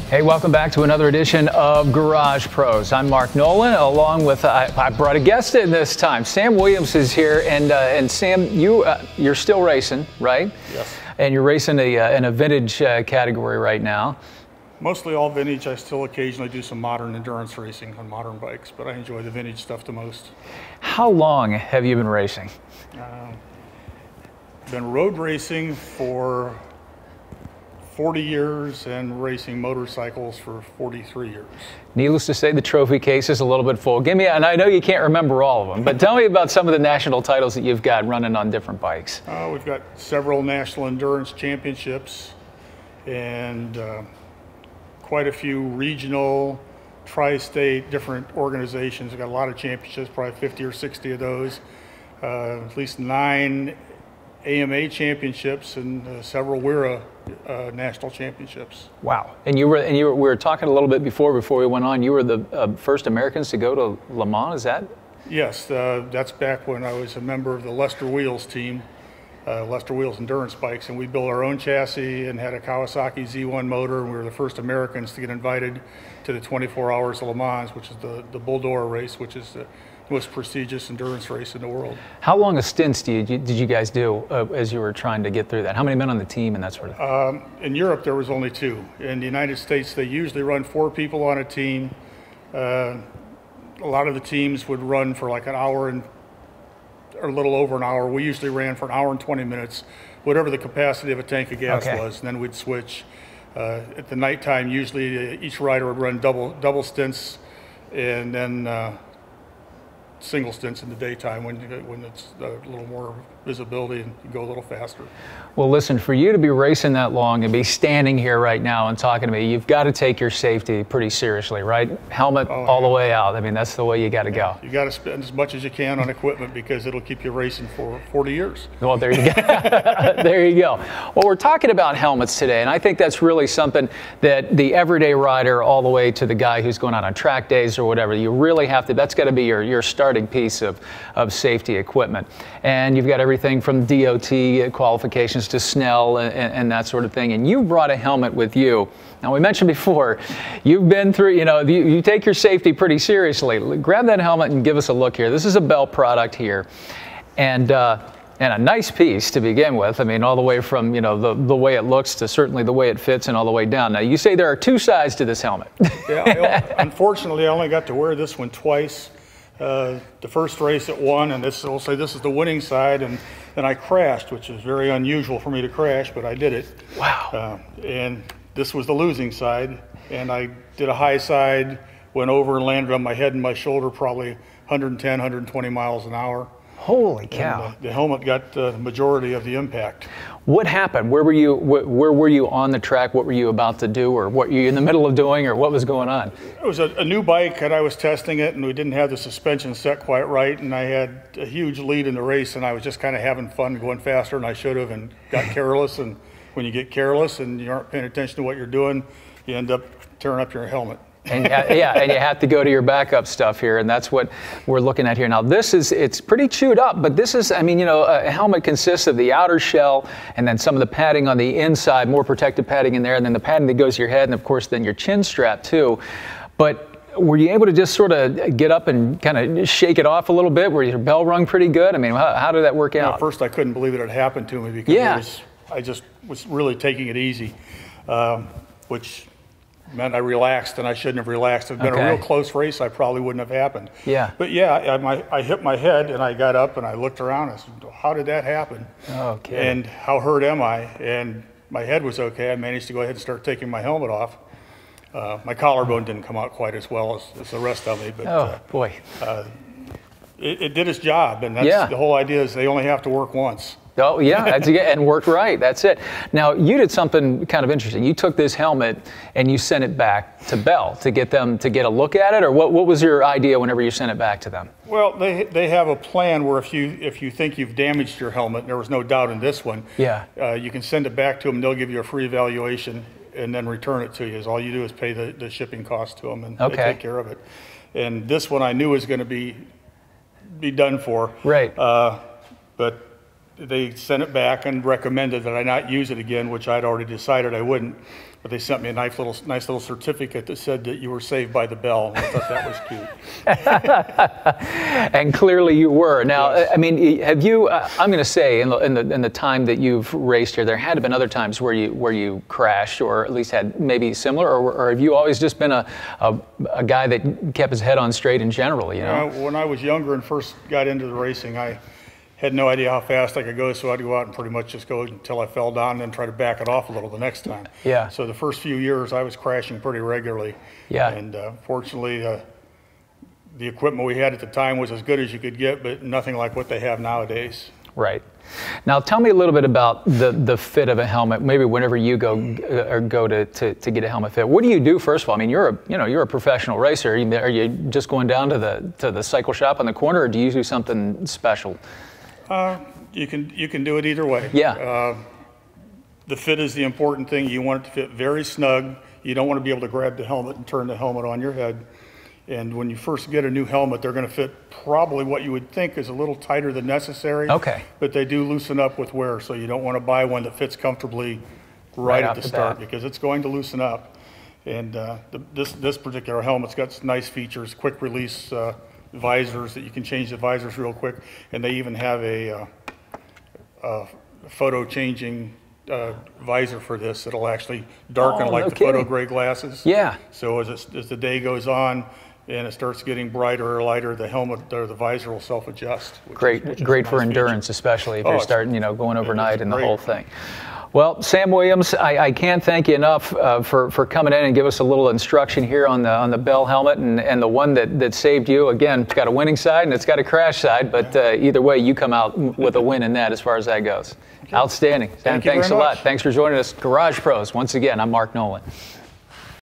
Hey, welcome back to another edition of Garage Pros. I'm Mark Nolan, along with, I brought a guest in this time. Sam Williams is here, and Sam, you're still racing, right? Yes. And you're racing in a vintage category right now. Mostly all vintage. I still occasionally do some modern endurance racing on modern bikes, but I enjoy the vintage stuff the most. How long have you been racing? Been road racing for 40 years and racing motorcycles for 43 years. Needless to say, the trophy case is a little bit full. Give me, and I know you can't remember all of them, but tell me about some of the national titles that you've got running on different bikes. We've got several national endurance championships and quite a few regional, tri-state, different organizations. We've got a lot of championships, probably 50 or 60 of those. At least 9 AMA championships and several WERA national championships. Wow! And we were talking a little bit before we went on. You were the first Americans to go to Le Mans. Is that? Yes, that's back when I was a member of the Lester Wheels team, Lester Wheels endurance bikes, and we built our own chassis and had a Kawasaki Z1 motor. And we were the first Americans to get invited to the 24 Hours of Le Mans, which is the Bull D'Or race, which is the most prestigious endurance race in the world. How long a stints did you guys do as you were trying to get through that? How many men on the team and that sort of thing? In Europe, there was only 2. In the United States, they usually run 4 people on a team. A lot of the teams would run for like an hour or a little over an hour. We usually ran for an hour and 20 minutes, whatever the capacity of a tank of gas was, and then we'd switch. At the nighttime, usually each rider would run double stints, and then single stints in the daytime when it's a little more visibility and you go a little faster. Well, listen, for you to be racing that long and be standing here right now and talking to me, you've got to take your safety pretty seriously, right? Helmet all the way out. I mean, that's the way you got to go. You got to spend as much as you can on equipment because it'll keep you racing for 40 years. Well, there you go. There you go. Well, we're talking about helmets today, and I think that's really something that the everyday rider all the way to the guy who's going out on track days or whatever, you really have to, that's got to be your starting piece of safety equipment. And you've got everything from DOT qualifications to Snell and that sort of thing. And you brought a helmet with you. Now, we mentioned before, you've been through, you take your safety pretty seriously. Grab that helmet and give us a look here. This is a Bell product here. And a nice piece to begin with. I mean, all the way from, the way it looks to certainly the way it fits and all the way down. Now, you say there are 2 sides to this helmet. Yeah, unfortunately, I only got to wear this one twice. The first race it won, and we'll say this is the winning side, and then I crashed, which is very unusual for me to crash, but I did it. Wow. And this was the losing side, and I did a high side, went over and landed on my head and my shoulder, probably 110, 120 miles an hour. Holy cow. And, the helmet got the majority of the impact. What happened? Where were you on the track? What were you about to do, or what were you in the middle of doing, or what was going on? It was a new bike, and I was testing it, and we didn't have the suspension set quite right, and I had a huge lead in the race, and I was just kind of having fun going faster than I should have, and got careless. And when you get careless and you aren't paying attention to what you're doing, you end up tearing up your helmet. And and you have to go to your backup stuff here, and that's what we're looking at here. Now, it's pretty chewed up, but this is, a helmet consists of the outer shell and then some of the padding on the inside, more protective padding in there, and then the padding that goes to your head, and of course then your chin strap too. But were you able to just sort of get up and kind of shake it off a little bit? Were your bell rung pretty good? I mean, how did that work out? At first I couldn't believe it had happened to me because I just was really taking it easy, which meant I relaxed, and I shouldn't have relaxed. If it had been a real close race, I probably wouldn't have happened. Yeah. But yeah, I hit my head, and I got up, and I looked around, and I said, how did that happen? Okay. And how hurt am I? And my head was okay. I managed to go ahead and start taking my helmet off. My collarbone didn't come out quite as well as the rest of me. But, boy. It did its job, and that's the whole idea is they only have to work once. Oh, yeah, and worked right. That's it. Now, you did something kind of interesting. You took this helmet and you sent it back to Bell to get them to get a look at it, or what was your idea whenever you sent it back to them? Well, they have a plan where if you think you've damaged your helmet, and there was no doubt in this one, you can send it back to them, and they'll give you a free evaluation and then return it to you. All you do is pay the shipping cost to them, and they take care of it. And this one I knew was going to be done for. Right. But they sent it back and recommended that I not use it again, which I'd already decided I wouldn't. But they sent me a nice little certificate that said that you were saved by the bell. I thought that was cute. And clearly you were. Now, Yes. I mean, have you? I'm going to say, in the time that you've raced here, there had to been other times where you crashed, or at least had maybe similar, or have you always just been a guy that kept his head on straight in general? You know. When I was younger and first got into the racing, I had no idea how fast I could go, so I'd go out and pretty much just go until I fell down and then try to back it off a little the next time. Yeah. So the first few years, I was crashing pretty regularly. Yeah. And fortunately, the equipment we had at the time was as good as you could get, but nothing like what they have nowadays. Right. Now, tell me a little bit about the fit of a helmet. Maybe whenever you go to get a helmet fit, what do you do first of all? I mean, you're a professional racer. Are you just going down to the cycle shop on the corner, or do you do something special? You can do it either way. Yeah. The fit is the important thing. You want it to fit very snug. You don't want to be able to grab the helmet and turn the helmet on your head. And when you first get a new helmet, they're going to fit probably what you would think is a little tighter than necessary. Okay. But they do loosen up with wear, so you don't want to buy one that fits comfortably right at the start, because it's going to loosen up. And this particular helmet's got some nice features, quick release visors that you can change the visors real quick, and they even have a photo changing visor for this. It'll actually darken like the photo gray glasses. Yeah. So as the day goes on and it starts getting brighter or lighter, the helmet or the visor will self-adjust. Great for endurance, especially if you're starting, going overnight and the whole thing. Well, Sam Williams, I can't thank you enough for coming in and give us a little instruction here on the Bell helmet, and the one that saved you. Again, it's got a winning side and it's got a crash side, but either way, you come out with a win in that as far as that goes. Okay. Outstanding. Sam, thanks a lot. Thanks for joining us. Garage Pros. Once again, I'm Mark Nolan.